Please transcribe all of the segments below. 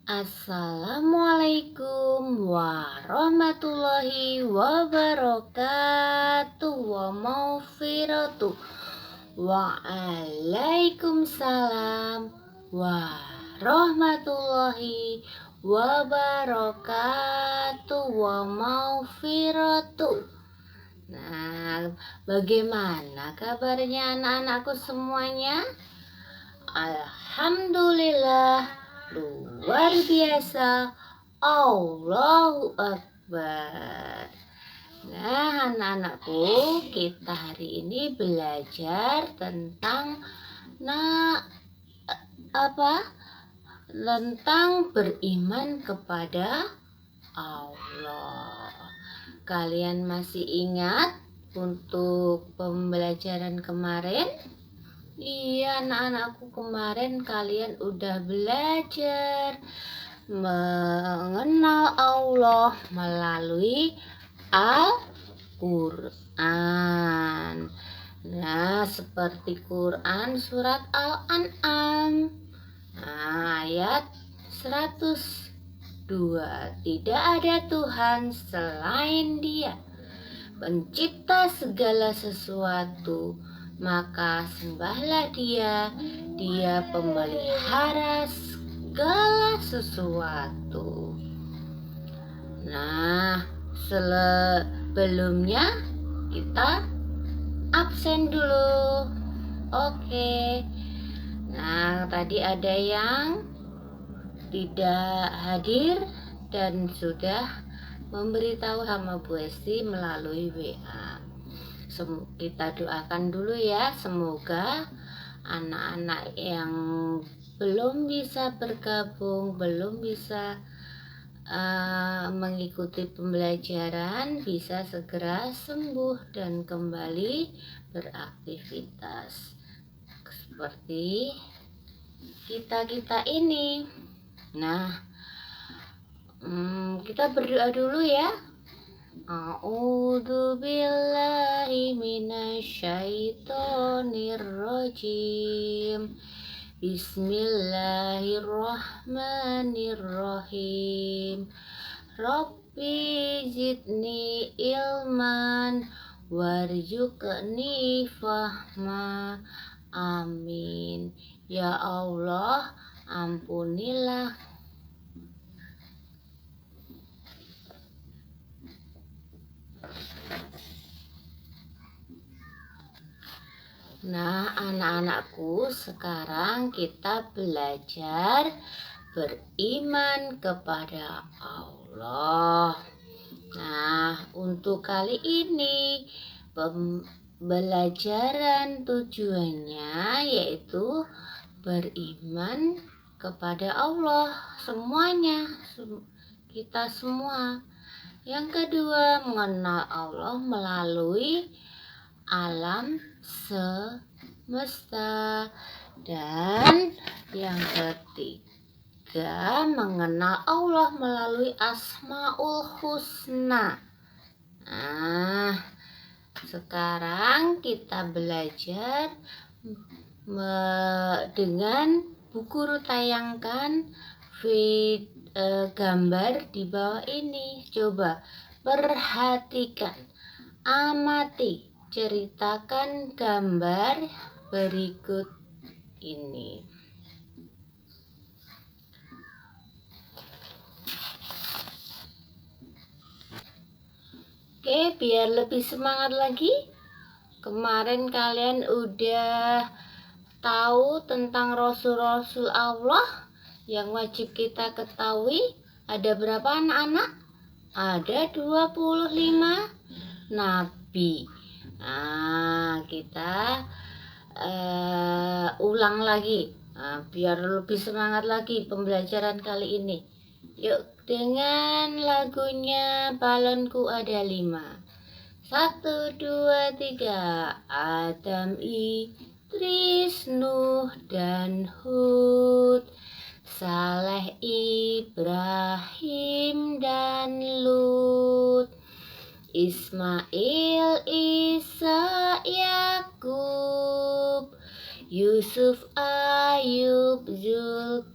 Assalamualaikum warahmatullahi wabarakatuh wa maghfiratuh. Waalaikumsalam warahmatullahi wabarakatuh wa maghfiratuh. Nah, bagaimana kabarnya anak-anakku semuanya? Alhamdulillah, luar biasa. Allahu Akbar. Nah, anak-anakku, kita hari ini belajar tentang nah apa? Tentang beriman kepada Allah. Kalian masih ingat untuk pembelajaran kemarin? Iya, anak-anakku, kemarin kalian udah belajar mengenal Allah melalui Al-Quran. Nah, seperti Quran surat Al-An'am, ayat 102. Tidak ada Tuhan selain Dia, pencipta segala sesuatu, maka sembahlah Dia. Dia pemelihara segala sesuatu. Nah, sebelumnya kita absen dulu. Oke. Nah, tadi ada yang tidak hadir dan sudah memberitahu sama Bu Esti melalui WA. Kita doakan dulu ya, semoga anak-anak yang belum bisa bergabung, belum bisa mengikuti pembelajaran bisa segera sembuh dan kembali beraktivitas seperti kita ini. Nah, kita berdoa dulu ya. A'udzu billahi minasyaitonir rajim. Bismillahirrahmanirrahim. Rabbi zidni ilman warzuqni fahma. Amin. Ya Allah, ampunilah Nah, anak-anakku, sekarang kita belajar beriman kepada Allah. Nah, untuk kali ini pembelajaran tujuannya yaitu beriman kepada Allah semuanya, kita semua. Yang kedua, mengenal Allah melalui alam semesta. Dan yang ketiga, mengenal Allah melalui Asmaul Husna. Nah, sekarang kita belajar dengan buku tayangkan gambar di bawah ini. Coba perhatikan, amati, ceritakan gambar berikut ini. Oke, biar lebih semangat lagi. Kemarin kalian udah tahu tentang Rasul-Rasul Allah yang wajib kita ketahui. Ada berapa anak-anak? Ada 25 nabi. Nah, kita ulang lagi biar lebih semangat lagi pembelajaran kali ini. Yuk, dengan lagunya Balonku Ada 5. 1, 2, 3. Adam, Idris, Nuh, dan Hud, Saleh, Ibrahim, dan Lut, Ismail, Isa, Yakub, Yusuf, Ayub, Zulkifli,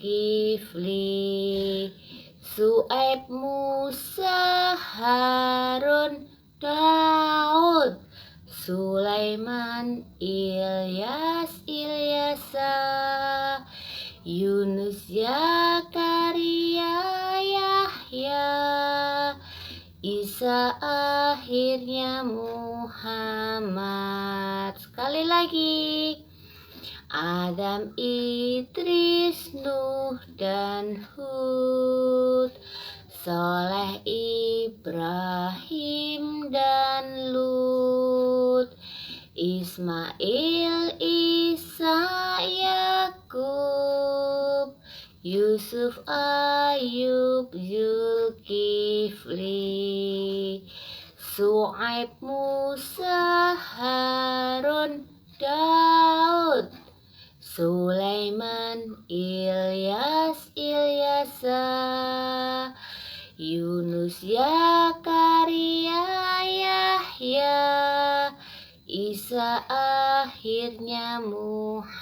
Su'aib, Musa, Harun, Daud, Sulaiman, Ilyas, Ilyasa, Yunus, Zakaria, Yahya, Isa, akhirnya Muhammad. Sekali lagi, Adam, Idris, Nuh, dan Hud, Soleh, Ibrahim, dan Lut, Ismail, Isa, Yakub, Yusuf, Ayub, Zulkifli, Su'aib, Musa, Harun, Daud, Sulaiman, Ilyas, Ilyasa, Yunus, Zakaria, Yahya, Isa, akhirnya Muhammad.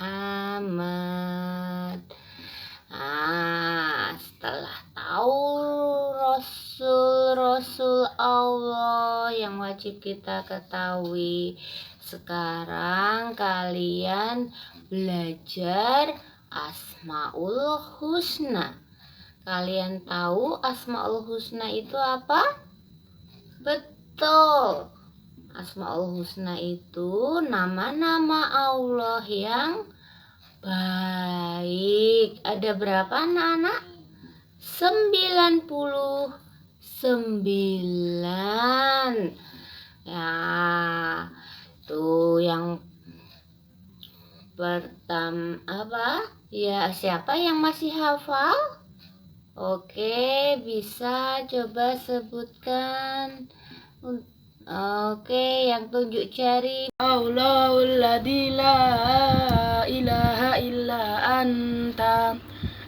Setelah tahu Rasul-Rasul Allah yang wajib kita ketahui, sekarang kalian belajar Asmaul Husna. Kalian tahu Asmaul Husna itu apa? Betul. Asmaul Husna itu nama-nama Allah yang baik. Ada berapa anak-anak? 99. Ya, tuh yang pertama apa? Ya, siapa yang masih hafal? Oke, bisa coba sebutkan. Oke, yang tunjuk jari. Allahul ladzi la ilaha illa anta,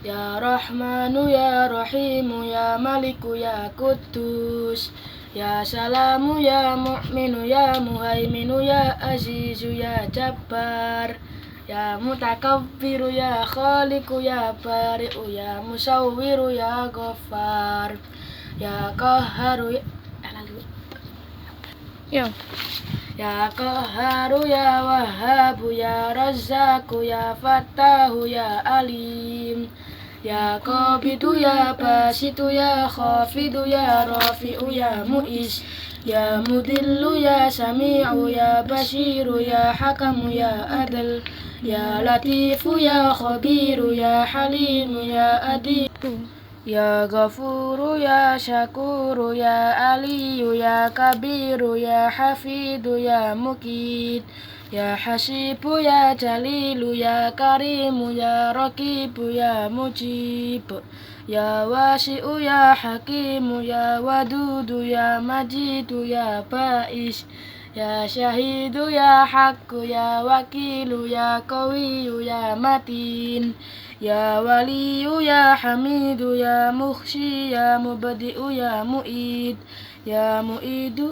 ya Rahmanu ya Rahimu ya Maliku ya Quddus, ya Salamu ya Mu'minu ya Muhaiminu ya Azizu ya Jabbar, ya Mutakabbiru ya Khaliqu ya Bari'u ya Musawwiru ya Ghaffar, ya Qahharu ya Qahharu ya Wahhabu ya Razzaku ya Fattahu ya Alim, ya Qabidu ya Basitu ya Khafidu ya Rafi'u ya Mu'is, ya Mudillu ya Sami'u ya Basiru ya Hakamu ya Adl, ya Latifu ya Khabiru ya Halimu ya Adilu, ya Ghafuru ya Syakuru ya Aliyu ya Kabiru ya Hafidu ya Mukid, ya Hasibu ya Jalilu ya Karimu ya Rakibu ya Mujib, ya Wasi'u ya Hakimu ya Wadudu ya Majidu ya Ba'is, ya Syahidu ya Haqqu ya Wakilu ya Qawiyu ya Matin, ya Waliyu ya Hamidu ya Muhsi ya Mubadi'u ya Mu'id, ya Mu'idu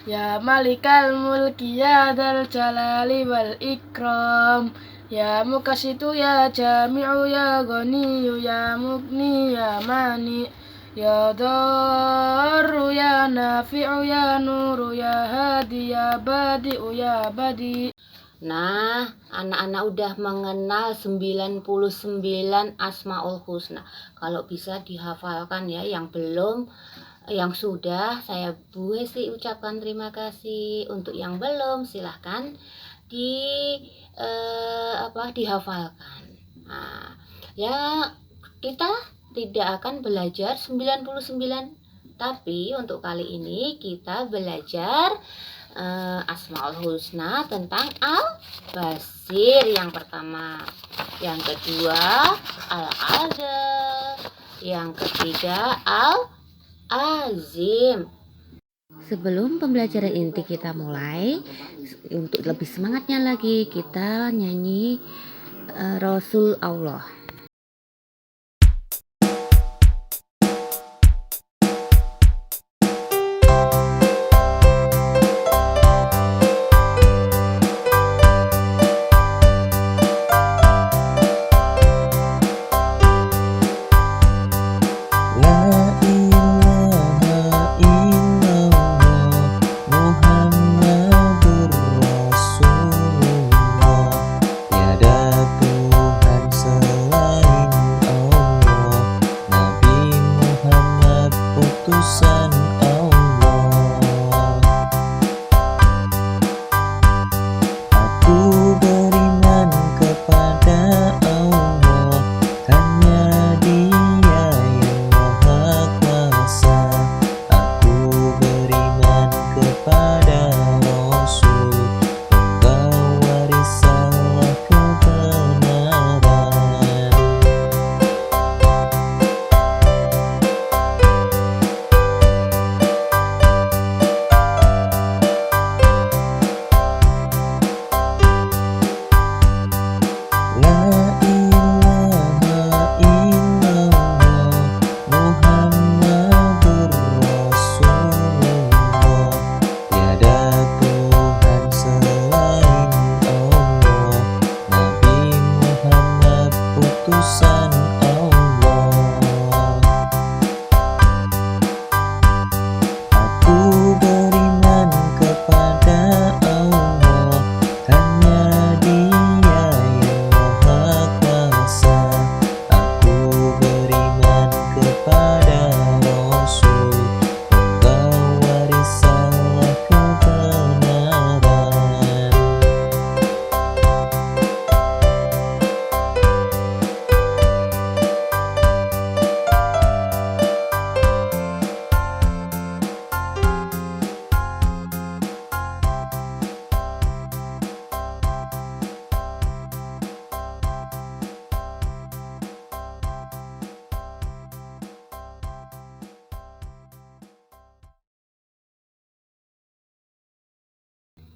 ya Malikal Mulki ya Dzal Jalali wal Ikram, ya Mukasitu ya Jami'u ya Ghaniyu ya Mugni ya Mani, ya Darru ya Nafi'u ya Nuru ya Hadi ya Badi'u ya Badi. Nah, anak-anak udah mengenal 99 Asmaul Husna. Kalau bisa dihafalkan ya, yang belum, yang sudah, saya Bu Hesti ucapkan terima kasih. Untuk yang belum, silahkan dihafalkan. Nah, ya kita tidak akan belajar 99, tapi untuk kali ini kita belajar Asmaul Husna tentang Al-Basir yang pertama, yang kedua Al-Adil, yang ketiga Al-Azim. Sebelum pembelajaran inti kita mulai, untuk lebih semangatnya lagi kita nyanyi Rasul Allah.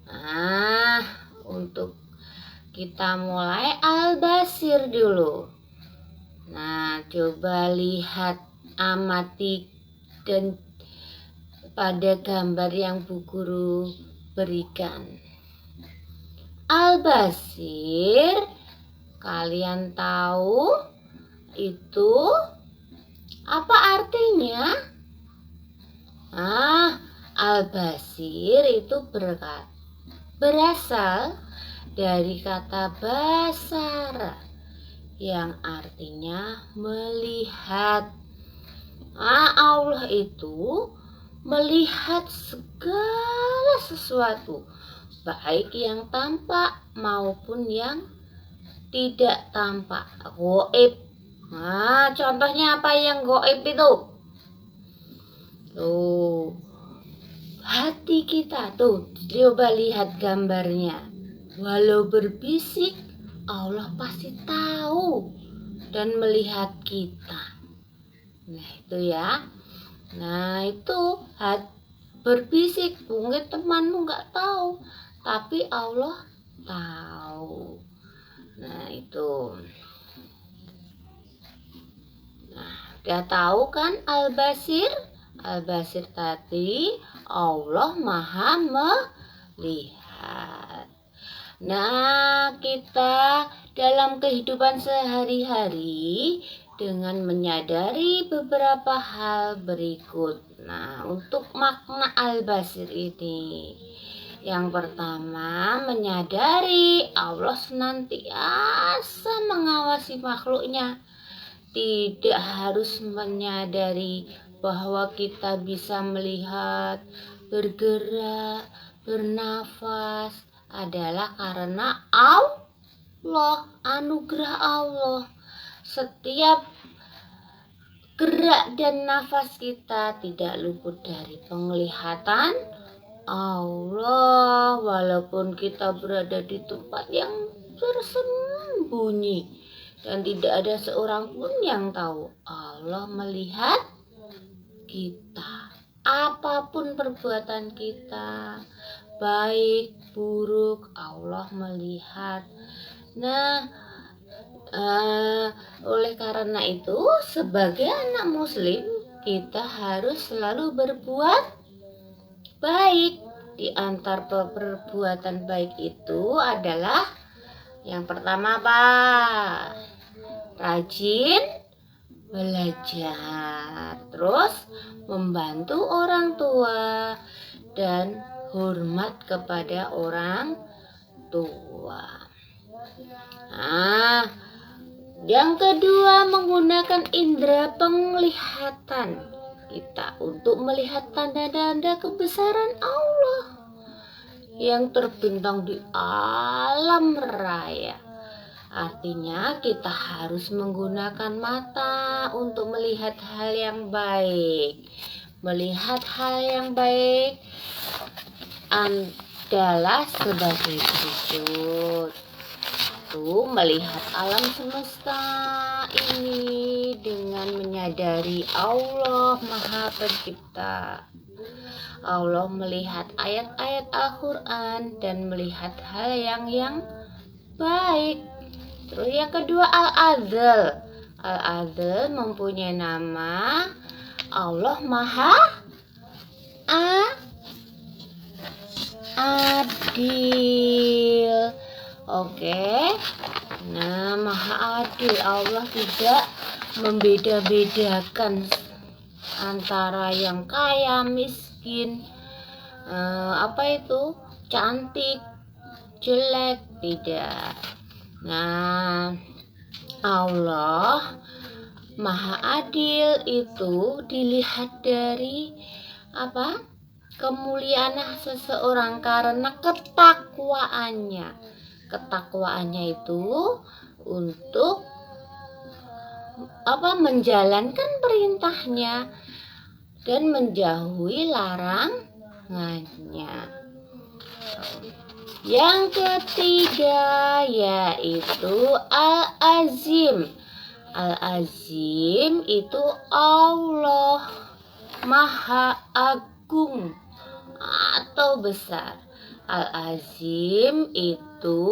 Nah, untuk kita mulai Al-Basir dulu. Nah, coba lihat, amati dan pada gambar yang Bu Guru berikan. Al-Basir, kalian tahu itu apa artinya? Al-Basir itu berasal dari kata basara yang artinya melihat. Allah itu melihat segala sesuatu, baik yang tampak maupun yang tidak tampak, goib. Contohnya apa yang goib itu? Tuh, hati kita tuh, coba lihat gambarnya. Walau berbisik, Allah pasti tahu dan melihat kita. Nah itu ya. Nah itu berbisik, mungkin temanmu nggak tahu, tapi Allah tahu. Nah itu. Nah, udah tahu kan Al-Basir? Al-Basir tadi Allah Maha melihat. Nah, kita dalam kehidupan sehari-hari dengan menyadari beberapa hal berikut. Nah, untuk makna Al-Basir ini, yang pertama, menyadari Allah senantiasa mengawasi makhluknya. Tidak harus menyadari bahwa kita bisa melihat, bergerak, bernafas adalah karena Allah, anugerah Allah. Setiap gerak dan nafas kita tidak luput dari penglihatan Allah, walaupun kita berada di tempat yang tersembunyi dan tidak ada seorang pun yang tahu. Allah melihat kita, apapun perbuatan kita, baik buruk, Allah melihat. Nah, oleh karena itu, sebagai anak muslim, kita harus selalu berbuat baik. Di antara perbuatan baik itu adalah yang pertama apa? Rajin belajar, terus membantu orang tua dan hormat kepada orang tua. Yang kedua, menggunakan indera penglihatan kita untuk melihat tanda-tanda kebesaran Allah yang terbentang di alam raya. Artinya kita harus menggunakan mata untuk melihat hal yang baik. Melihat hal yang baik adalah sebagai berikut. Melihat alam semesta ini dengan menyadari Allah Maha Pencipta. Allah melihat ayat-ayat Al-Quran dan melihat hal yang baik. Terus yang kedua, Al-Adl. Al-Adl mempunyai nama Allah Maha Adil. Oke. Nah, Maha Adil. Allah tidak membeda-bedakan antara yang kaya, miskin, cantik, jelek, tidak. Nah, Allah Maha Adil itu dilihat dari kemuliaan seseorang karena ketakwaannya. Ketakwaannya itu untuk menjalankan perintahnya dan menjauhi larangannya. Yang ketiga yaitu Al-Azim. Al-Azim itu Allah Maha Agung atau besar. Al-Azim itu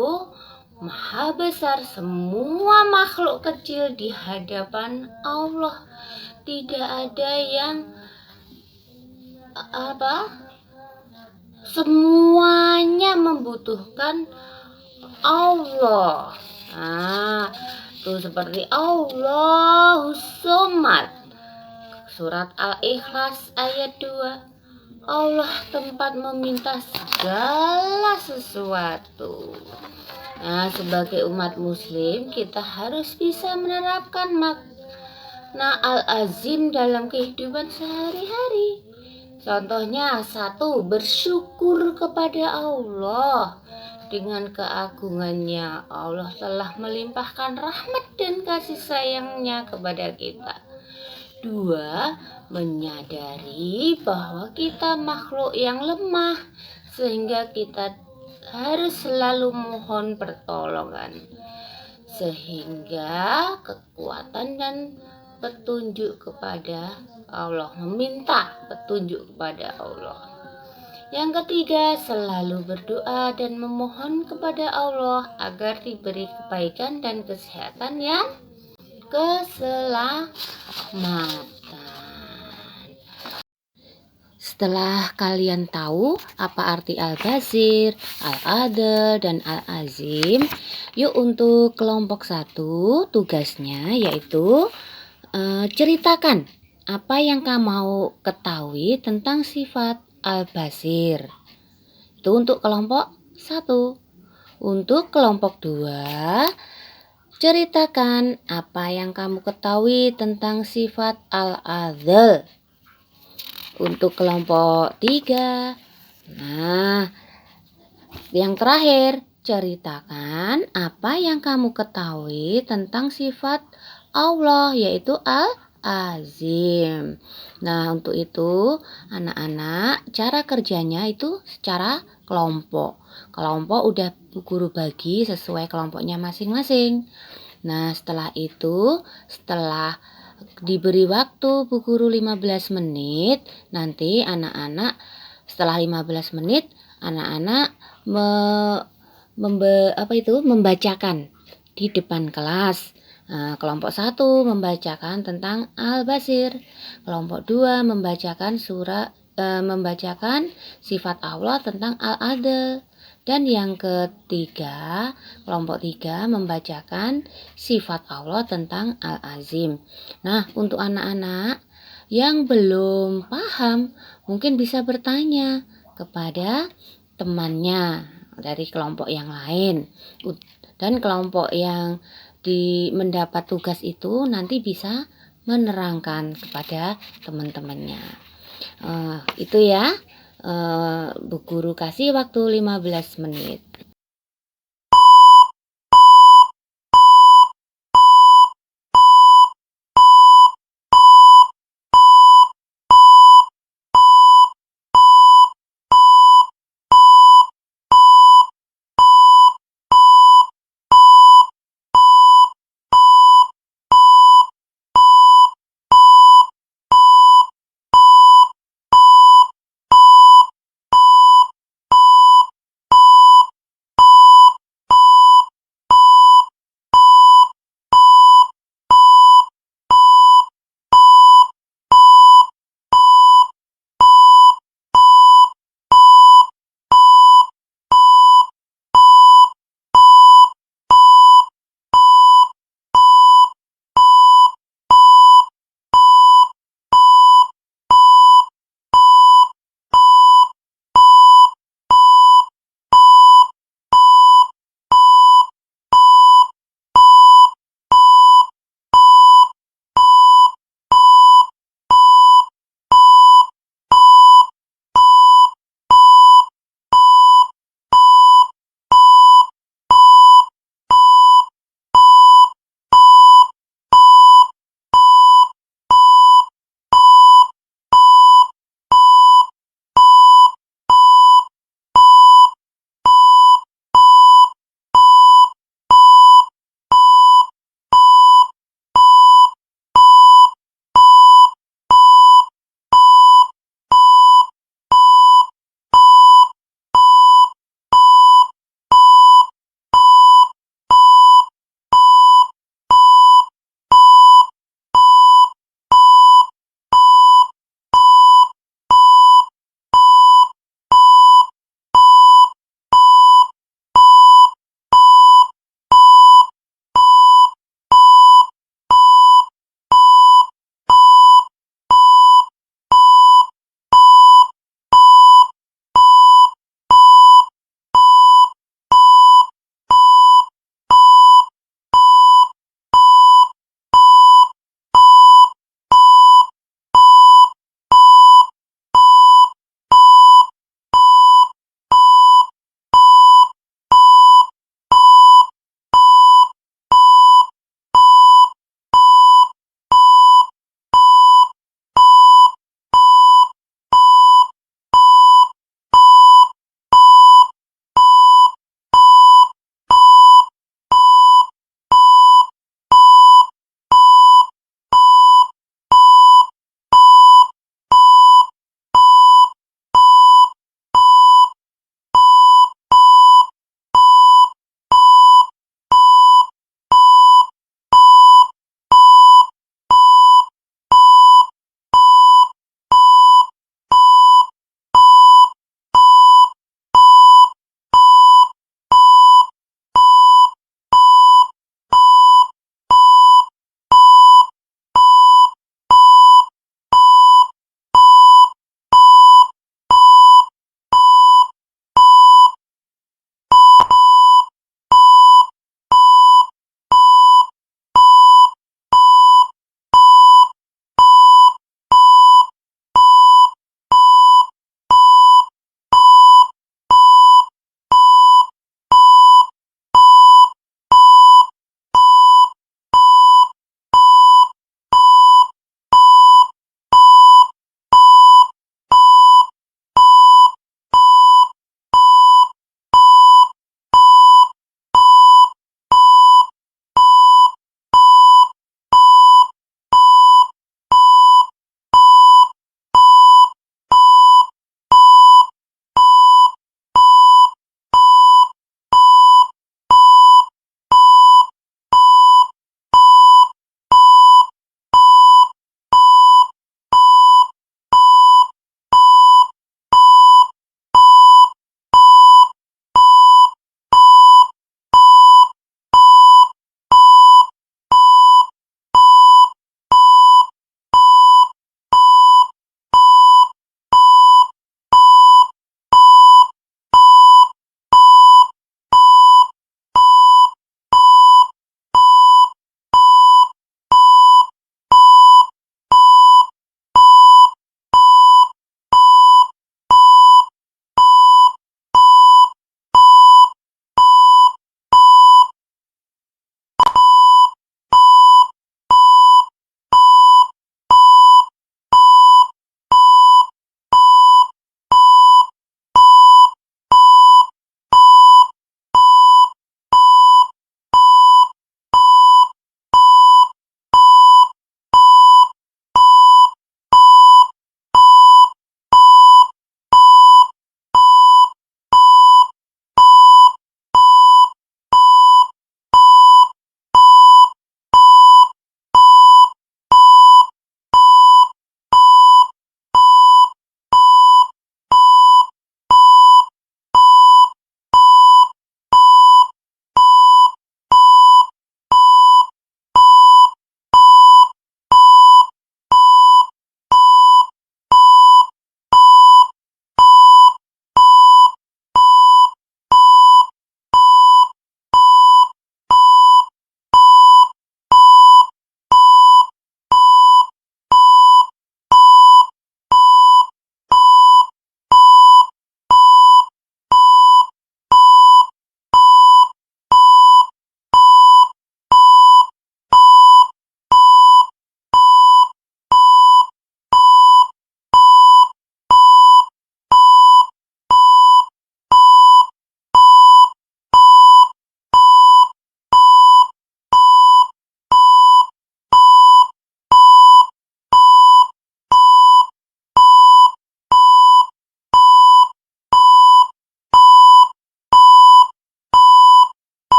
maha besar, semua makhluk kecil di hadapan Allah. Tidak ada yang semuanya membutuhkan Allah. Nah, tuh seperti Allahus Somad. Surat Al-Ikhlas ayat 2. Allah tempat meminta segala sesuatu. Nah, sebagai umat muslim kita harus bisa menerapkan makna Al-Azim dalam kehidupan sehari-hari. Contohnya, 1. Bersyukur kepada Allah. Dengan keagungannya, Allah telah melimpahkan rahmat dan kasih sayangnya kepada kita. 2. Menyadari bahwa kita makhluk yang lemah, sehingga kita harus selalu mohon pertolongan, sehingga kekuatan dan petunjuk kepada Allah, meminta petunjuk kepada Allah. Yang ketiga, selalu berdoa dan memohon kepada Allah agar diberi kebaikan dan kesehatan yang keselamatan. Setelah kalian tahu apa arti Al-Basir, Al-Adl, dan Al-Azim, yuk untuk kelompok 1 tugasnya yaitu ceritakan apa yang kamu mau ketahui tentang sifat Al-Basir. Itu untuk kelompok 1. Untuk kelompok 2, ceritakan apa yang kamu ketahui tentang sifat Al-Adl. Untuk kelompok 3, nah, yang terakhir, ceritakan apa yang kamu ketahui tentang sifat Allah, yaitu Al-Azim. Nah, untuk itu anak-anak cara kerjanya itu secara kelompok. Kelompok udah Bu Guru bagi sesuai kelompoknya masing-masing. Nah, setelah itu, setelah diberi waktu Bu Guru 15 menit, nanti anak-anak setelah 15 menit anak-anak membacakan di depan kelas. Nah, kelompok 1 membacakan tentang Al-Basir, kelompok 2 membacakan membacakan sifat Allah tentang Al-Adl, dan yang ketiga, kelompok 3 membacakan sifat Allah tentang Al-Azim. Nah, untuk anak-anak yang belum paham mungkin bisa bertanya kepada temannya dari kelompok yang lain, dan kelompok yang mendapat tugas itu nanti bisa menerangkan kepada teman-temannya. Itu ya, Bu Guru kasih waktu 15 menit.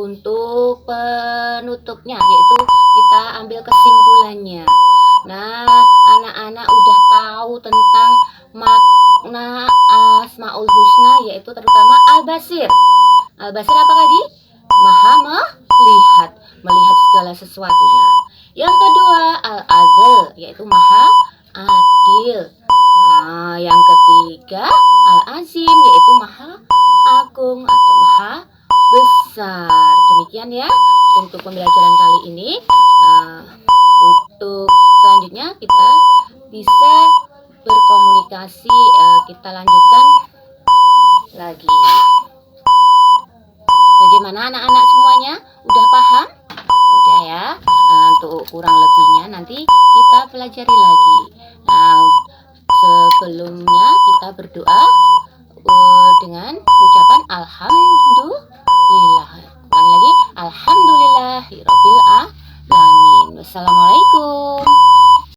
untuk penutupnya, yaitu kita ambil kesimpulannya. Nah, anak-anak udah tahu tentang makna Asmaul Husna, yaitu terutama Al-Basir. Al-Basir apa tadi? Maha melihat segala sesuatunya. Yang kedua, Al-Adil, yaitu maha adil. Nah, yang ketiga, Al-Azim, yaitu maha agung atau maha besar. Demikian ya untuk pembelajaran kali ini. Untuk selanjutnya kita bisa berkomunikasi, kita lanjutkan lagi. Bagaimana anak-anak semuanya? Udah paham? Udah ya. Untuk kurang lebihnya nanti kita pelajari lagi. Nah, sebelumnya kita berdoa dengan ucapan alhamdulillah. Ulangi lagi, alhamdulillahirabbil alamin. Wassalamualaikum.